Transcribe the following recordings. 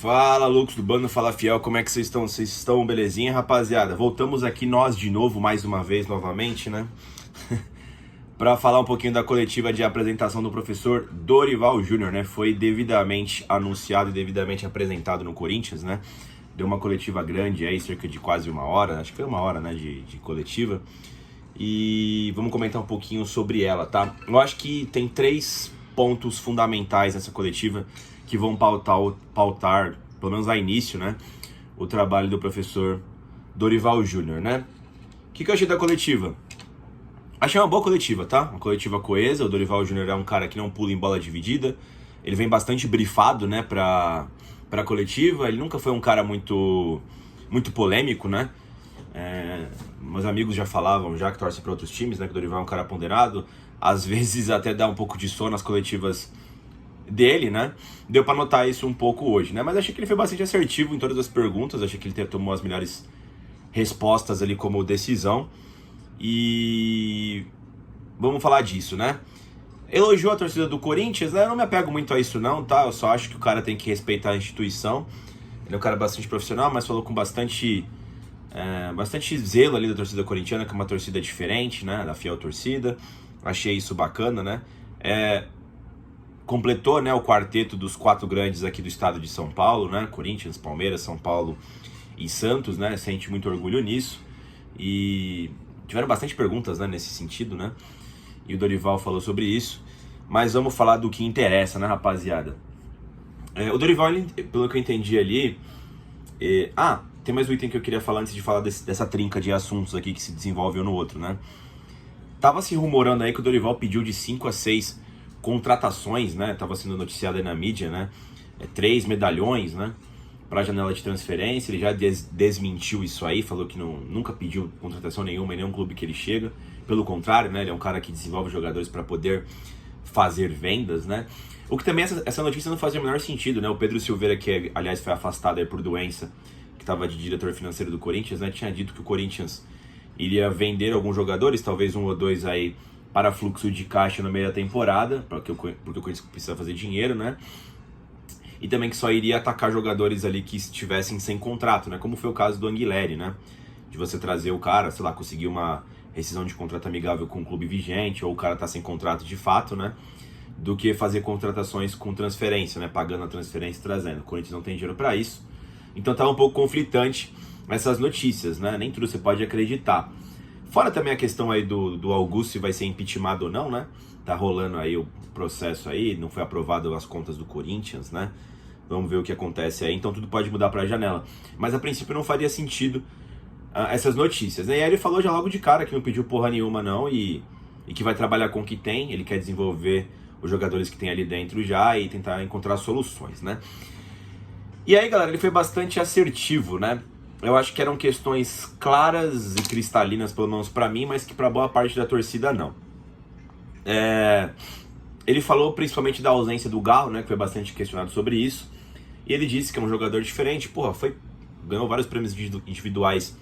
Fala, Lucas do Bando, fala Fiel, como é que vocês estão? Vocês estão belezinha, rapaziada? Voltamos aqui nós de novo, mais uma vez, novamente, né? Para falar um pouquinho da coletiva de apresentação do professor Dorival Júnior, né? Foi devidamente anunciado e devidamente apresentado no Corinthians, né? Deu uma coletiva grande aí, cerca de quase uma hora, acho que foi uma hora, né, de coletiva. E vamos comentar um pouquinho sobre ela, tá? Eu acho que tem 3 pontos fundamentais nessa coletiva que vão pautar, pelo menos a início, né, o trabalho do professor Dorival Júnior, né? O que eu achei da coletiva? Achei uma boa coletiva, tá? Uma coletiva coesa. O Dorival Júnior é um cara que não pula em bola dividida. Ele vem bastante brifado, né, pra coletiva. Ele nunca foi um cara muito polêmico, né? Meus amigos já falavam, já que torcem para outros times, né, que o Dorival é um cara ponderado. Às vezes até dá um pouco de sono nas coletivas dele, né? Deu pra notar isso um pouco hoje, né? Mas achei que ele foi bastante assertivo em todas as perguntas. Achei que ele tomou as melhores respostas ali como decisão. E vamos falar disso, né? Elogiou a torcida do Corinthians, né? Eu não me apego muito a isso não, tá? Eu só acho que o cara tem que respeitar a instituição. Ele é um cara bastante profissional, mas falou com bastante zelo ali da torcida corintiana, que é uma torcida diferente, né? Da fiel torcida. Achei isso bacana, né? Completou, né, o quarteto dos 4 grandes aqui do estado de São Paulo, né? Corinthians, Palmeiras, São Paulo e Santos, né? Sente muito orgulho nisso. E tiveram bastante perguntas, né, nesse sentido, né? E o Dorival falou sobre isso. Mas vamos falar do que interessa, né, rapaziada? O Dorival, pelo que eu entendi ali... tem mais um item que eu queria falar antes de falar dessa trinca de assuntos aqui que se desenvolve um no outro, né? Tava se rumorando aí que o Dorival pediu de 5 a 6 contratações, né? Tava sendo noticiado aí na mídia, né? 3 medalhões, né? Para a janela de transferência. Ele já desmentiu isso aí, falou que nunca pediu contratação nenhuma em nenhum clube que ele chega. Pelo contrário, né? Ele é um cara que desenvolve jogadores para poder fazer vendas, né? O que também essa notícia não fazia o menor sentido, né? O Pedro Silveira, que aliás foi afastado aí por doença, que estava de diretor financeiro do Corinthians, né? Tinha dito que o Corinthians iria vender alguns jogadores, talvez 1 ou 2 aí para fluxo de caixa no meio da temporada, porque o Corinthians precisa fazer dinheiro, né? E também que só iria atacar jogadores ali que estivessem sem contrato, né? Como foi o caso do Anguilleri, né? De você trazer o cara, sei lá, conseguir uma rescisão de contrato amigável com o clube vigente, ou o cara tá sem contrato de fato, né? Do que fazer contratações com transferência, né? Pagando a transferência e trazendo. O Corinthians não tem dinheiro para isso. Então tá um pouco conflitante essas notícias, né? Nem tudo você pode acreditar. Fora também a questão aí do Augusto, se vai ser impeachmentado ou não, né? Tá rolando aí o processo aí, não foi aprovado as contas do Corinthians, né? Vamos ver o que acontece aí, então tudo pode mudar pra janela. Mas a princípio não faria sentido essas notícias, né? E aí ele falou já logo de cara que não pediu porra nenhuma não e que vai trabalhar com o que tem, ele quer desenvolver os jogadores que tem ali dentro já e tentar encontrar soluções, né? E aí, galera, ele foi bastante assertivo, né? Eu acho que eram questões claras e cristalinas, pelo menos pra mim, mas que pra boa parte da torcida não. Ele falou principalmente da ausência do Galo, né, que foi bastante questionado sobre isso. E ele disse que é um jogador diferente, ganhou vários prêmios individuais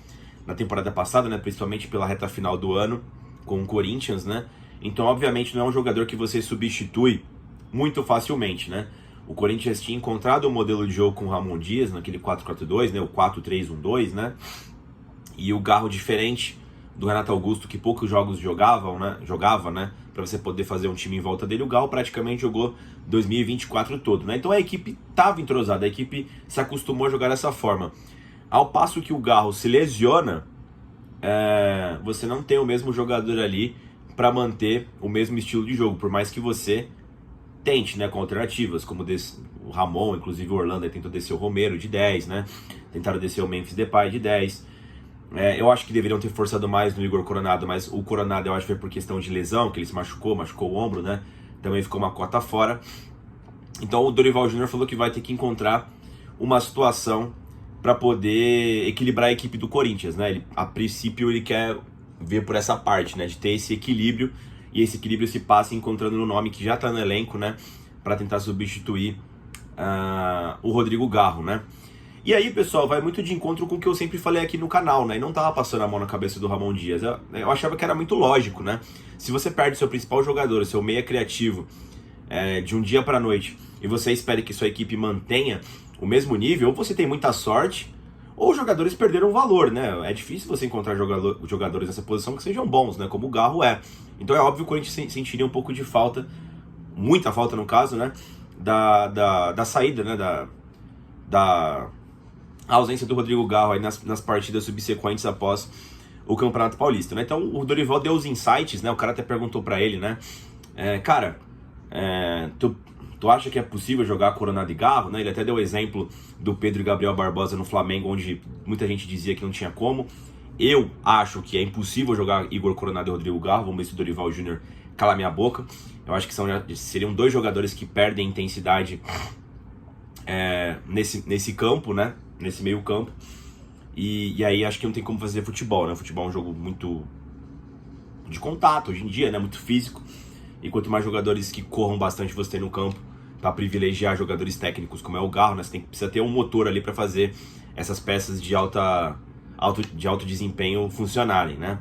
na temporada passada, né, principalmente pela reta final do ano com o Corinthians, né? Então, obviamente, não é um jogador que você substitui muito facilmente, né? O Corinthians tinha encontrado um modelo de jogo com o Ramon Dias, naquele 4-4-2, né? O 4-3-1-2, né? E o Garro diferente do Renato Augusto, que poucos jogos jogava, né? Para você poder fazer um time em volta dele. O Garro praticamente jogou 2024 todo, né? Então a equipe estava entrosada, a equipe se acostumou a jogar dessa forma. Ao passo que o Garro se lesiona, você não tem o mesmo jogador ali para manter o mesmo estilo de jogo, por mais que você tente, né, com alternativas, como o Ramon, inclusive o Orlando tentou descer o Romero de 10, né? Tentaram descer o Memphis Depay de 10. Eu acho que deveriam ter forçado mais no Igor Coronado, mas o Coronado eu acho que foi por questão de lesão, que ele se machucou o ombro, né? Também ficou uma cota fora. Então o Dorival Júnior falou que vai ter que encontrar uma situação para poder equilibrar a equipe do Corinthians, né? A princípio ele quer ver por essa parte, né? De ter esse equilíbrio, e esse equilíbrio se passa encontrando no nome que já está no elenco, né? Para tentar substituir o Rodrigo Garro, né? E aí, pessoal, vai muito de encontro com o que eu sempre falei aqui no canal, né? E não tava passando a mão na cabeça do Ramon Dias. Eu achava que era muito lógico, né? Se você perde seu principal jogador, seu meia criativo, de um dia para noite, e você espera que sua equipe mantenha o mesmo nível, ou você tem muita sorte, ou os jogadores perderam valor, né? É difícil você encontrar jogadores nessa posição que sejam bons, né? Como o Garro é. Então é óbvio que o Corinthians sentiria um pouco de falta, muita falta no caso, né? Da saída, né? Da ausência do Rodrigo Garro aí nas partidas subsequentes após o Campeonato Paulista, né? Então o Dorival deu os insights, né? O cara até perguntou pra ele, né? Tu acha que é possível jogar Coronado e Garro, né? Ele até deu o exemplo do Pedro e Gabriel Barbosa no Flamengo, onde muita gente dizia que não tinha como. Eu acho que é impossível jogar Igor Coronado e Rodrigo Garro. Vamos ver se o Dorival Júnior cala minha boca. Eu acho que seriam dois jogadores que perdem intensidade nesse campo, né? Nesse meio campo. E aí acho que não tem como fazer futebol, né? Futebol é um jogo muito de contato hoje em dia, né? Muito físico. E quanto mais jogadores que corram bastante você tem no campo, para privilegiar jogadores técnicos como é o Garro, né? Você precisa ter um motor ali para fazer essas peças de alto desempenho funcionarem, né?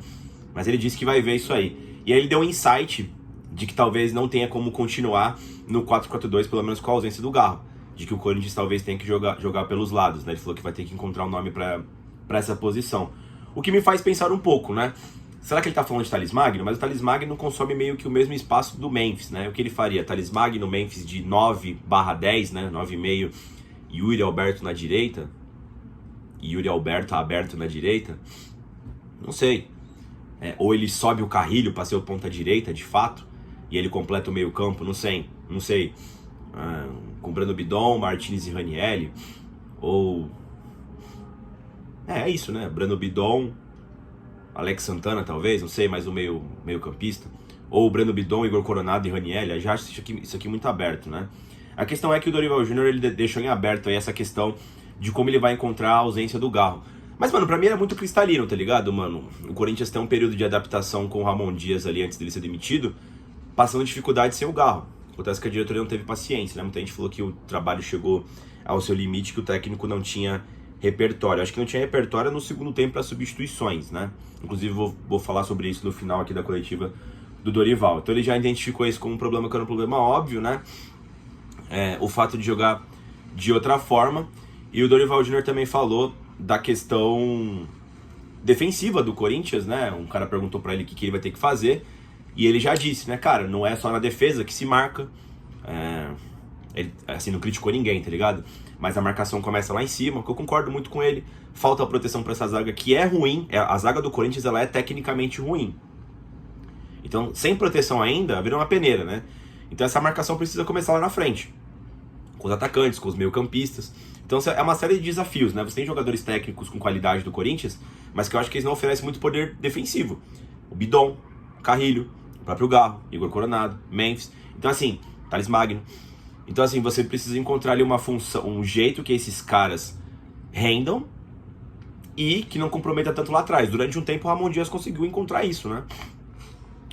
Mas ele disse que vai ver isso aí. E aí ele deu um insight de que talvez não tenha como continuar no 4-4-2, pelo menos com a ausência do Garro. De que o Corinthians talvez tenha que jogar pelos lados, né? Ele falou que vai ter que encontrar um nome para essa posição. O que me faz pensar um pouco, né? Será que ele tá falando de Thales Magno? Mas o Thales Magno consome meio que o mesmo espaço do Memphis, né? O que ele faria? Thales Magno, Memphis de 9/10, né? 9,5, Yuri Alberto na direita. Yuri Alberto aberto na direita. Não sei. Ou ele sobe o Carrilho para ser o ponta direita, de fato, e ele completa o meio campo, não sei. Com Breno Bidon, Martins e Ranieri. Ou... é isso, né? Breno Bidon, Alex Santana, talvez, não sei, mais o meio campista. Ou o Breno Bidon, Igor Coronado e Ranieri. Eu já acho isso aqui muito aberto, né? A questão é que o Dorival Júnior ele deixou em aberto aí essa questão de como ele vai encontrar a ausência do Garro. Mas, mano, pra mim era muito cristalino, tá ligado, mano? O Corinthians tem um período de adaptação com o Ramon Dias ali antes dele ser demitido, passando dificuldade sem o Garro. Acontece que a diretoria não teve paciência, né? Muita gente falou que o trabalho chegou ao seu limite, que o técnico não tinha repertório. Acho que não tinha repertório no segundo tempo para substituições, né? Inclusive vou falar sobre isso no final aqui da coletiva do Dorival. Então ele já identificou isso como um problema que era um problema óbvio, né? O fato de jogar de outra forma. E o Dorival Júnior também falou da questão defensiva do Corinthians, né? Um cara perguntou para ele o que ele vai ter que fazer. E ele já disse, né, cara, não é só na defesa que se marca. Ele, assim, não criticou ninguém, tá ligado? Mas a marcação começa lá em cima, que eu concordo muito com ele. Falta proteção para essa zaga que é ruim. A zaga do Corinthians ela é tecnicamente ruim. Então, sem proteção ainda, vira uma peneira, né? Então essa marcação precisa começar lá na frente. Com os atacantes, com os meio-campistas. Então é uma série de desafios, né? Você tem jogadores técnicos com qualidade do Corinthians, mas que eu acho que eles não oferecem muito poder defensivo. O Bidon, o Carrilho, o próprio Garro, Igor Coronado, Memphis. Então assim, Thales Magno. Então assim, você precisa encontrar ali uma função, um jeito que esses caras rendam e que não comprometa tanto lá atrás. Durante um tempo o Ramon Dias conseguiu encontrar isso, né?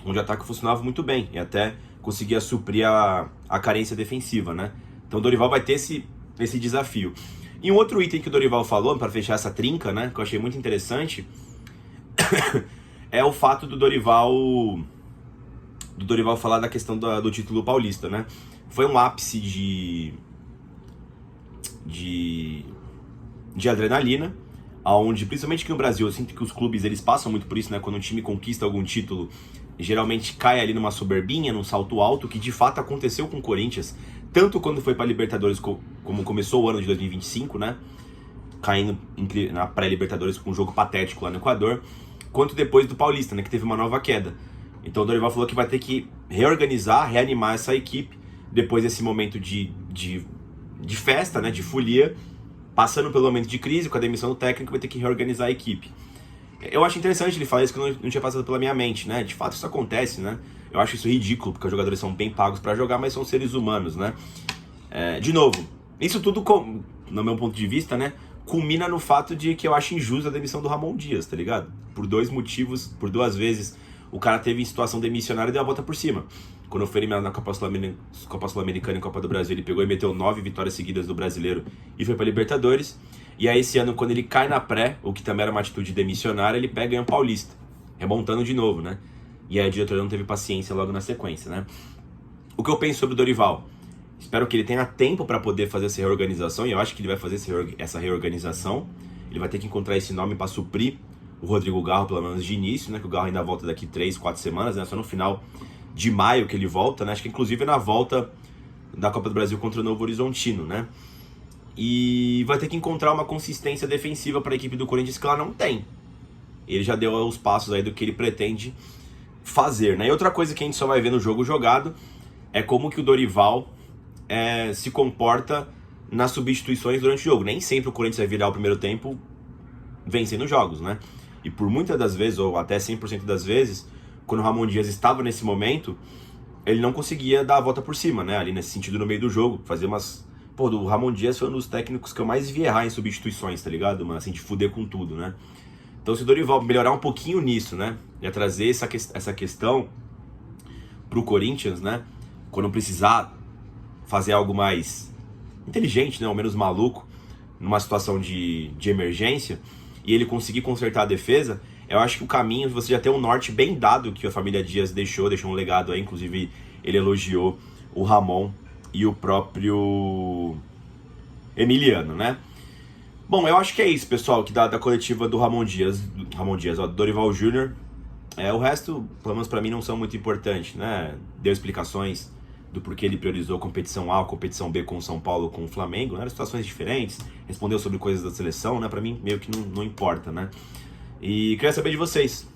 Onde o ataque funcionava muito bem e até conseguia suprir a carência defensiva, né? Então o Dorival vai ter esse desafio. E um outro item que o Dorival falou, para fechar essa trinca, né, que eu achei muito interessante, é o fato do Dorival falar da questão do título paulista, né? Foi um ápice de adrenalina, onde, principalmente aqui no Brasil, eu sinto que os clubes eles passam muito por isso, né? Quando um time conquista algum título, geralmente cai ali numa soberbinha, num salto alto, que de fato aconteceu com o Corinthians, tanto quando foi para Libertadores, como começou o ano de 2025, né? Caindo na pré-Libertadores com um jogo patético lá no Equador, quanto depois do Paulista, né? Que teve uma nova queda. Então o Dorival falou que vai ter que reorganizar, reanimar essa equipe depois desse momento de festa, né? De folia, passando pelo momento de crise, com a demissão do técnico, vai ter que reorganizar a equipe. Eu acho interessante ele falar isso, que não tinha passado pela minha mente, né? De fato isso acontece, né? Eu acho isso ridículo, porque os jogadores são bem pagos pra jogar, mas são seres humanos, né? De novo, isso tudo, no meu ponto de vista, né? Culmina no fato de que eu acho injusta a demissão do Ramon Dias, tá ligado? Por dois motivos, por duas vezes, o cara teve em situação demissionária e deu a volta por cima. Quando foi eliminado na Copa Sul-Americana e Copa do Brasil, ele pegou e meteu 9 vitórias seguidas do Brasileiro e foi pra Libertadores. E aí esse ano, quando ele cai na pré, o que também era uma atitude demissionária, ele pega e ganha o Paulista, remontando de novo, né? E aí a diretoria não teve paciência logo na sequência, né? O que eu penso sobre o Dorival? Espero que ele tenha tempo para poder fazer essa reorganização, e eu acho que ele vai fazer essa reorganização. Ele vai ter que encontrar esse nome para suprir o Rodrigo Garro, pelo menos de início, né? Que o Garro ainda volta daqui 3, 4 semanas, né? Só no final de maio que ele volta, né? Acho que inclusive é na volta da Copa do Brasil contra o Novo Horizontino, né? E vai ter que encontrar uma consistência defensiva para a equipe do Corinthians que ela não tem. Ele já deu os passos aí do que ele pretende fazer, né? E outra coisa que a gente só vai ver no jogo jogado é como que o Dorival se comporta nas substituições durante o jogo. Nem sempre o Corinthians vai virar o primeiro tempo vencendo jogos, né? E por muitas das vezes, ou até 100% das vezes, quando o Ramon Dias estava nesse momento, ele não conseguia dar a volta por cima, né? Ali nesse sentido, no meio do jogo, fazer umas... Pô, o Ramon Dias foi um dos técnicos que eu mais vi errar em substituições, tá ligado? Mano, assim, de fuder com tudo, né? Então, se o Dorival melhorar um pouquinho nisso, né? E trazer essa questão pro Corinthians, né? Quando precisar fazer algo mais inteligente, né? Ou menos maluco, numa situação de emergência, e ele conseguir consertar a defesa, eu acho que o caminho, você já tem um norte bem dado que a família Dias deixou um legado aí, inclusive ele elogiou o Ramon e o próprio Emiliano, né? Bom, eu acho que é isso, pessoal, que da coletiva do Ramon Dias, do Dorival Júnior. O resto, pelo menos pra mim, não são muito importantes, né? Deu explicações do porquê ele priorizou competição A ou competição B com o São Paulo, com o Flamengo, né? Eram situações diferentes, respondeu sobre coisas da seleção, né? Pra mim, meio que não importa, né? E queria saber de vocês,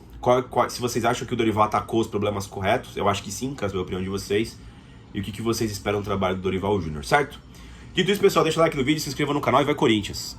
se vocês acham que o Dorival atacou os problemas corretos. Eu acho que sim, quero saber a opinião de vocês. E o que vocês esperam do trabalho do Dorival Júnior, certo? Dito isso, pessoal, deixa o like no vídeo, se inscreva no canal e vai Corinthians!